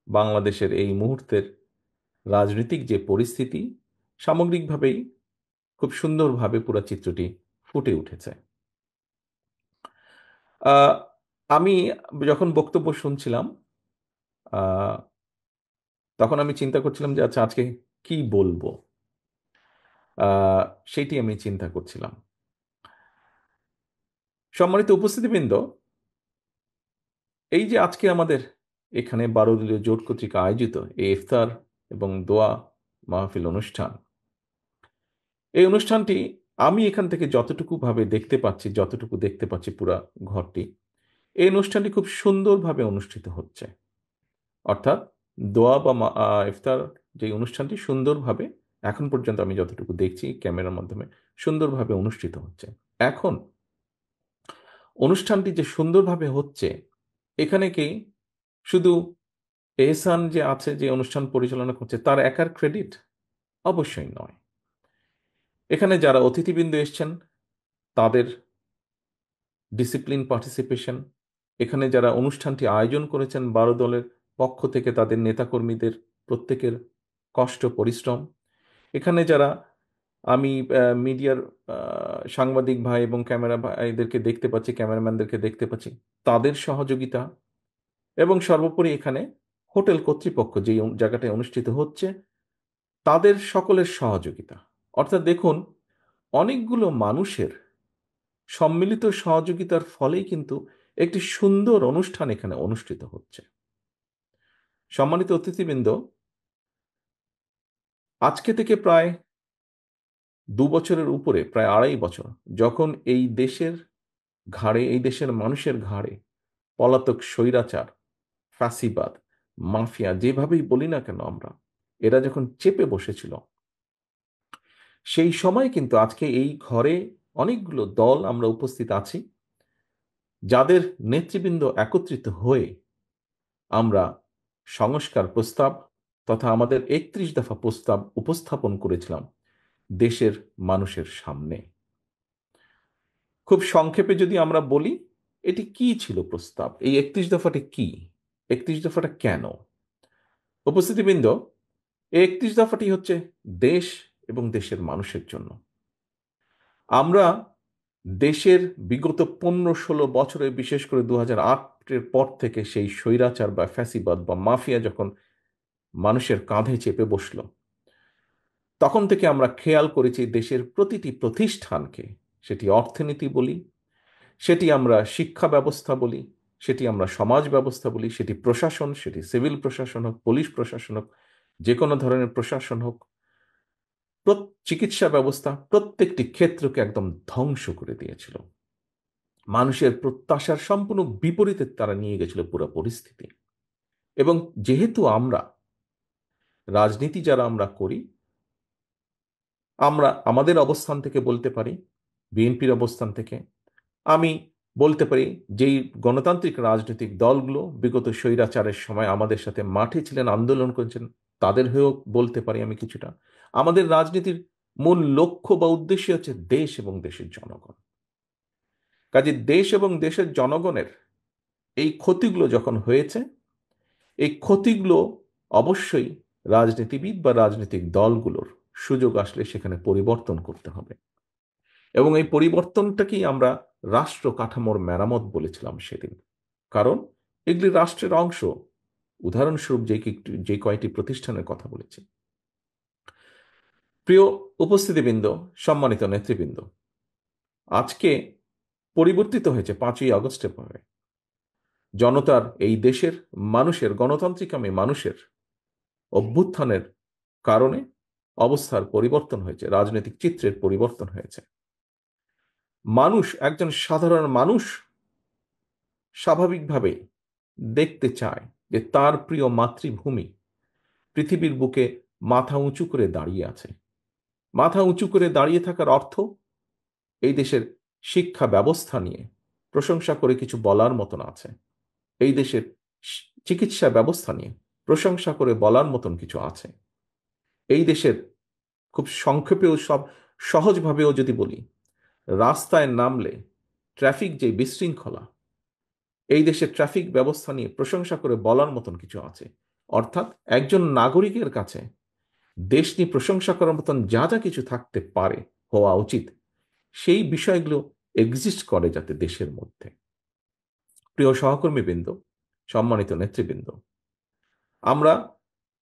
বাংলাদেশের এই মুহূর্তের রাজনৈতিক যে পরিস্থিতি সামগ্রিকভাবেই খুব সুন্দরভাবে পুরো চিত্রটি ফুটে উঠেছে। আহ, আমি যখন বক্তব্য শুনছিলাম আহ, তখন আমি চিন্তা করছিলাম যে আচ্ছা আজকে কি বলবো। আহ, সেইটি আমি চিন্তা করছিলাম। সম্মানিত উপস্থিতিবৃন্দ, এই যে আজকে আমাদের এখানে 12 দলীয় জোট কর্তৃক আয়োজিত এই ইফতার এবং দোয়া মাহফিল অনুষ্ঠান, এই অনুষ্ঠানটি আমি এখান থেকে যতটুকু ভাবে দেখতে পাচ্ছি, যতটুকু দেখতে পাচ্ছি পুরা ঘরটি, এই অনুষ্ঠানটি খুব সুন্দরভাবে অনুষ্ঠিত হচ্ছে। অর্থাৎ দোয়া বা ইফতার যে অনুষ্ঠানটি সুন্দরভাবে এখন পর্যন্ত আমি যতটুকু দেখছি ক্যামেরার মাধ্যমে সুন্দরভাবে অনুষ্ঠিত হচ্ছে। এখন অনুষ্ঠানটি যে সুন্দরভাবে হচ্ছে, এখানে কি শুধু এহসান যে আছে যে অনুষ্ঠান পরিচালনা করছে তার একার ক্রেডিট? অবশ্যই নয়। এখানে যারা অতিথিবৃন্দ এসছেন তাদের ডিসিপ্লিন পার্টিসিপেশন, এখানে যারা অনুষ্ঠানটি আয়োজন করেছেন 12 দলের পক্ষ থেকে তাদের নেতাকর্মীদের প্রত্যেকের কষ্ট পরিশ্রম, এখানে যারা আমি মিডিয়ার সাংবাদিক ভাই এবং ক্যামেরা ভাইদেরকে দেখতে পাচ্ছি, ক্যামেরাম্যানদেরকে দেখতে পাচ্ছি, তাদের সহযোগিতা, এবং সর্বোপরি এখানে হোটেল কর্তৃপক্ষ যেই জায়গাটায় অনুষ্ঠিত হচ্ছে তাদের সকলের সহযোগিতা। অর্থাৎ দেখুন, অনেকগুলো মানুষের সম্মিলিত সহযোগিতার ফলেই কিন্তু একটি সুন্দর অনুষ্ঠান এখানে অনুষ্ঠিত হচ্ছে। সম্মানিত অতিথিবৃন্দ, আজকে থেকে প্রায় 2 বছরের উপরে, প্রায় 2.5 বছর, যখন এই দেশের ঘাড়ে, এই দেশের মানুষের ঘাড়ে পলাতক স্বৈরাচার, ফ্যাসিবাদ, মাফিয়া যেভাবেই বলি না কেন আমরা, এরা যখন চেপে বসেছিল, সেই সময় কিন্তু আজকে এই ঘরে অনেকগুলো দল আমরা উপস্থিত আছি, যাদের নেতৃবৃন্দ একত্রিত হয়ে আমরা সংস্কার প্রস্তাব তথা আমাদের 31 দফা প্রস্তাব উপস্থাপন করেছিলাম দেশের মানুষের সামনে। খুব সংক্ষেপে যদি আমরা বলি, এটি কি ছিল প্রস্তাব, এই 31 দফাটি কি, 31 দফাটা কেন? উপস্থিতিবৃন্দ, এই 31 দফাটি হচ্ছে দেশ এবং দেশের মানুষের জন্য। আমরা দেশের বিগত 15-16 বছরে, বিশেষ করে 2008-এর পর থেকে, সেই স্বৈরাচার বা ফ্যাসিবাদ বা মাফিয়া যখন মানুষের কাঁধে চেপে বসলো, তখন থেকে আমরা খেয়াল করেছি দেশের প্রতিটি প্রতিষ্ঠানকে, সেটি অর্থনীতি বলি, সেটি আমরা শিক্ষা ব্যবস্থা বলি, সেটি আমরা সমাজ ব্যবস্থা বলি, সেটি প্রশাসন, সেটি সিভিল প্রশাসন হোক, পুলিশ প্রশাসন হোক, যে কোনো ধরনের প্রশাসন হোক, চিকিৎসা ব্যবস্থা, প্রত্যেকটি ক্ষেত্রকে একদম ধ্বংস করে দিয়েছিল। মানুষের প্রত্যাশার সম্পূর্ণ বিপরীতে তারা নিয়ে গেছিল পুরো পরিস্থিতি। এবং যেহেতু আমরা রাজনীতি যারা আমরা করি, আমরা আমাদের অবস্থান থেকে বলতে পারি, বিএনপির অবস্থান থেকে আমি বলতে পারি, যেই গণতান্ত্রিক রাজনৈতিক দলগুলো বিগত স্বৈরাচারের সময় আমাদের সাথে মাঠে ছিলেন, আন্দোলন করেছেন, তাদের হয়েও বলতে পারি আমি কিছুটা। আমাদের রাজনীতির মূল লক্ষ্য বা উদ্দেশ্য হচ্ছে দেশ এবং দেশের জনগণ। কাজে দেশ এবং দেশের জনগণের এই ক্ষতিগুলো যখন হয়েছে, এই ক্ষতিগুলো অবশ্যই রাজনীতিবিদ বা রাজনৈতিক দলগুলোর সুযোগ আসলে সেখানে পরিবর্তন করতে হবে। এবং এই পরিবর্তনটাকেই আমরা রাষ্ট্র কাঠামোর মেরামত বলেছিলাম সেদিন। কারণ এগুলি রাষ্ট্রের অংশ। উদাহরণস্বরূপ যে কয়টি প্রতিষ্ঠানের কথা বলেছি। প্রিয় উপস্থিতিবৃন্দ, সম্মানিত নেতৃবৃন্দ, আজকে পরিবর্তিত হয়েছে 5ই আগস্টের পরে। জনতার, এই দেশের মানুষের, গণতান্ত্রিকামী মানুষের অভ্যুত্থানের কারণে অবস্থার পরিবর্তন হয়েছে, রাজনৈতিক চিত্রের পরিবর্তন হয়েছে। মানুষ, একজন সাধারণ মানুষ স্বাভাবিকভাবে দেখতে চায় যে তার প্রিয় মাতৃভূমি পৃথিবীর বুকে মাথা উঁচু করে দাঁড়িয়ে আছে। মাথা উঁচু করে দাঁড়িয়ে থাকার অর্থ এই দেশের শিক্ষা ব্যবস্থা নিয়ে প্রশংসা করে কিছু বলার মতন আছে, এই দেশের চিকিৎসা ব্যবস্থা নিয়ে প্রশংসা করে বলার মতন কিছু আছে, এই দেশের, খুব সংক্ষেপেও সব সহজভাবেও যদি বলি, রাস্তায় নামলে ট্রাফিক যে বিশৃঙ্খলা, এই দেশের ট্রাফিক ব্যবস্থা নিয়ে প্রশংসা করে বলার মতন কিছু আছে। অর্থাৎ একজন নাগরিকের কাছে দেশ নিয়ে প্রশংসা করার মতন যা যা কিছু থাকতে পারে, হওয়া উচিত, সেই বিষয়গুলো এক্সিস্ট করে যাতে দেশের মধ্যে। প্রিয় সহকর্মীবৃন্দ, সম্মানিত নেতৃবৃন্দ, আমরা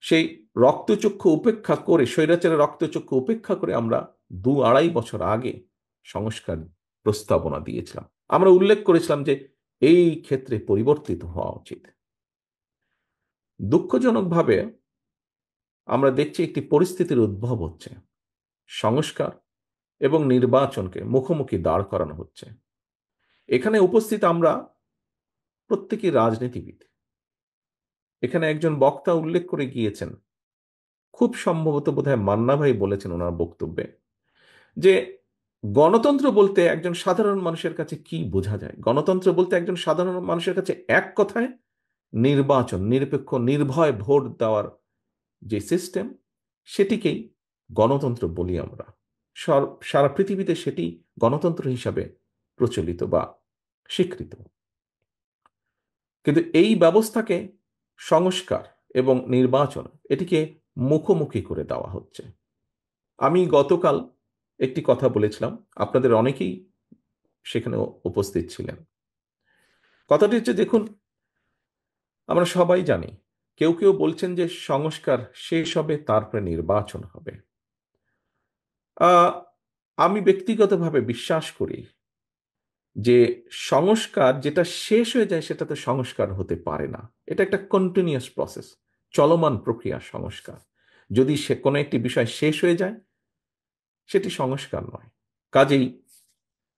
সেই রক্তচক্ষু উপেক্ষা করে, স্বৈরাচারের রক্তচক্ষু উপেক্ষা করে আমরা 2-2.5 বছর আগে সংস্কার প্রস্তাবনা দিয়েছিলাম। আমরা উল্লেখ করেছিলাম যে এই ক্ষেত্রে পরিবর্তিত হওয়া উচিত। দুঃখজনকভাবে আমরা দেখছি একটি পরিস্থিতির উদ্ভব হচ্ছে, সংস্কার এবং নির্বাচনকে মুখোমুখি দাঁড় করানো হচ্ছে। এখানে উপস্থিত আমরা প্রত্যেকেই রাজনীতিবিদ। এখানে একজন বক্তা উল্লেখ করে গিয়েছেন, খুব সম্ভবত বোধহয় মান্না ভাই বলেছেন ওনার বক্তব্যে, যে গণতন্ত্র বলতে একজন সাধারণ মানুষের কাছে কি বোঝা যায়। গণতন্ত্র বলতে একজন সাধারণ মানুষের কাছে এক কথায় নির্বাচন, নিরপেক্ষ নির্ভয় ভোট দেওয়ার যে সিস্টেম, সেটিকেই গণতন্ত্র বলি আমরা। সারা পৃথিবীতে সেটি গণতন্ত্র হিসাবে প্রচলিত বা স্বীকৃত। কিন্তু এই ব্যবস্থাকে সংস্কার এবং নির্বাচন, এটিকে মুখোমুখি করে দেওয়া হচ্ছে। আমি গতকাল একটি কথা বলেছিলাম, আপনাদের অনেকেই সেখানে উপস্থিত ছিলেন। কথাটি হচ্ছে, দেখুন, আমরা সবাই জানি, কেউ কেউ বলছেন যে সংস্কার শেষ হবে তারপরে নির্বাচন হবে। আমি ব্যক্তিগতভাবে বিশ্বাস করি যে সংস্কার যেটা শেষ হয়ে যায় সেটা তো সংস্কার হতে পারে না। এটা একটা কন্টিনিউয়াস প্রসেস, চলমান প্রক্রিয়া সংস্কার। যদি সে কোনো একটি বিষয় শেষ হয়ে যায়, সেটি সংস্কার নয়। কাজেই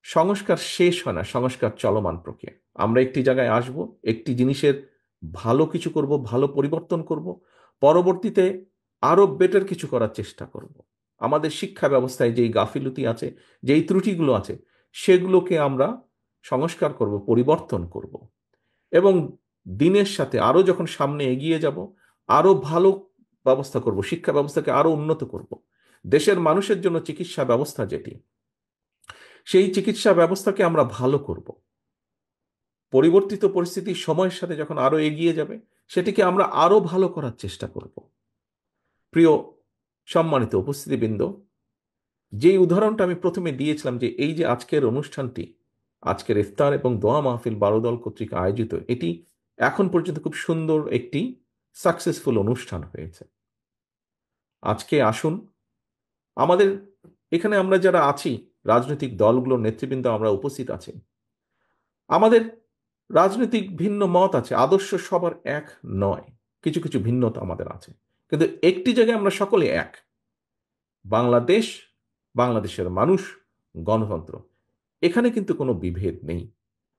সংস্কার শেষ হয় না, সংস্কার চলমান প্রক্রিয়া। আমরা একটি জায়গায় আসব, একটি জিনিসের ভালো কিছু করব, ভালো পরিবর্তন করব, পরবর্তীতে আরো বেটার কিছু করার চেষ্টা করব। আমাদের শিক্ষা ব্যবস্থায় যেই গাফিলতি আছে, যেই ত্রুটিগুলো আছে, সেগুলোকে আমরা সংস্কার করব, পরিবর্তন করব, এবং দিনের সাথে আরো যখন সামনে এগিয়ে যাব, আরো ভালো ব্যবস্থা করব, শিক্ষা ব্যবস্থাকে আরো উন্নত করব। দেশের মানুষের জন্য চিকিৎসা ব্যবস্থা যেটি, সেই চিকিৎসা ব্যবস্থাকে আমরা ভালো করব। পরিবর্তিত পরিস্থিতি সময়ের সাথে যখন আরো এগিয়ে যাবে, সেটিকে আমরা আরো ভালো করার চেষ্টা করব। প্রিয় সম্মানিত উপস্থিতিবৃন্দ, যেই উদাহরণটা আমি প্রথমে দিয়েছিলাম, যে এই যে আজকের অনুষ্ঠানটি, আজকের ইফতার এবং দোয়া মাহফিল বারোদল কর্তৃক আয়োজিত, এটি এখন পর্যন্ত খুব সুন্দর একটি সাকসেসফুল অনুষ্ঠান হয়েছে। আজকে আসুন, আমাদের এখানে আমরা যারা আছি, রাজনৈতিক দলগুলোর নেতৃবৃন্দ আমরা উপস্থিত আছি, আমাদের রাজনৈতিক ভিন্ন মত আছে, আদর্শ সবার এক নয়, কিছু কিছু ভিন্নতা আমাদের আছে, কিন্তু একটি জায়গায় আমরা সকলে এক: বাংলাদেশ, বাংলাদেশের মানুষ, গণতন্ত্র। এখানে কিন্তু কোনো বিভেদ নেই।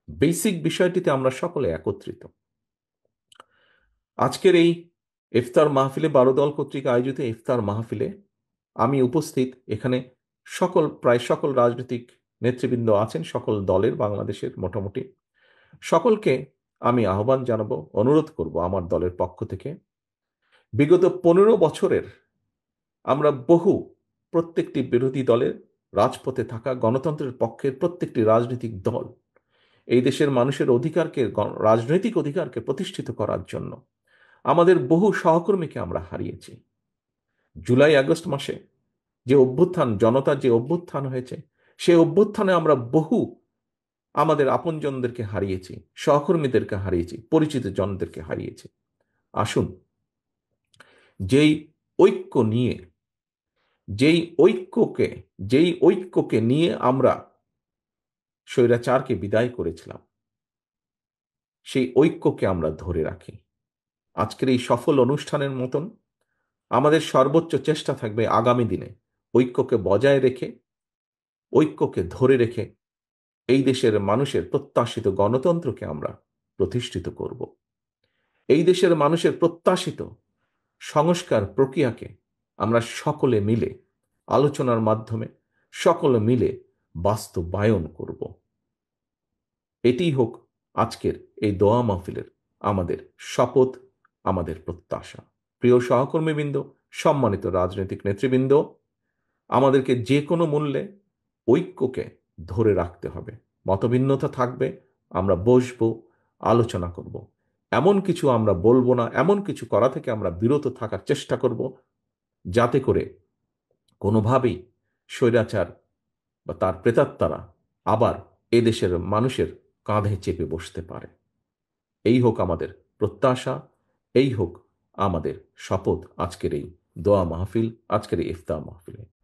বেসিক বিষয়টিতে আমরা সকলে একত্রিত। আজকের এই ইফতার মাহফিলে, বারোদল কর্তৃক আয়োজিত ইফতার মাহফিলে আমি উপস্থিত। এখানে প্রায় সকল রাজনৈতিক নেতৃবৃন্দ আছেন, সকল দলের, বাংলাদেশের মোটামুটি সকলকে আমি আহ্বান জানাবো, অনুরোধ করব আমার দলের পক্ষ থেকে, বিগত 15 বছরের আমরা প্রত্যেকটি বিরোধী দলের, রাজপথে থাকা গণতন্ত্রের পক্ষের প্রত্যেকটি রাজনৈতিক দল এই দেশের মানুষের অধিকারকে, রাজনৈতিক অধিকারকে প্রতিষ্ঠিত করার জন্য আমাদের বহু সহকর্মীকে আমরা হারিয়েছি। জুলাই আগস্ট মাসে যে অভ্যুত্থান, জনতার যে অভ্যুত্থান হয়েছে, সেই অভ্যুত্থানে আমরা আমাদের আপনজনদেরকে হারিয়েছি, সহকর্মীদেরকে হারিয়েছি, পরিচিত জনদেরকে হারিয়েছি। আসুন, যেই ঐক্য নিয়ে, যেই ঐক্যকে নিয়ে আমরা স্বৈরাচারকে বিদায় করেছিলাম, সেই ঐক্যকে আমরা ধরে রাখি। আজকের এই সফল অনুষ্ঠানের মতন আমাদের সর্বোচ্চ চেষ্টা থাকবে আগামী দিনে ঐক্যকে বজায় রেখে, ঐক্যকে ধরে রেখে এই দেশের মানুষের প্রত্যাশিত গণতন্ত্রকে আমরা প্রতিষ্ঠিত করব। এই দেশের মানুষের প্রত্যাশিত সংস্কার প্রক্রিয়াকে আমরা সকলে মিলে, আলোচনার মাধ্যমে সকলে মিলে বাস্তবায়ন করব। এটিই হোক আজকের এই দোয়া মাহফিলের আমাদের শপথ, আমাদের প্রত্যাশা। প্রিয় সহকর্মীবৃন্দ, সম্মানিত রাজনৈতিক নেতৃবৃন্দ, আমাদেরকে যে কোনো মূল্যে ঐক্যকে ধরে রাখতে হবে। মতভিন্নতা থাকবে, আমরা বসবো, আলোচনা করব, এমন কিছু আমরা বলবো না, এমন কিছু করা থেকে আমরা বিরত থাকার চেষ্টা করব, যাতে করে কোনোভাবেই স্বৈরাচার বা তার প্রেতাত্মারা আবার এদেশের মানুষের কাঁধে চেপে বসতে পারে। এই হোক আমাদের প্রত্যাশা, এই হোক আমাদের শপথ আজকের এই দোয়া মাহফিল, আজকের এই ইফতার মাহফিলে।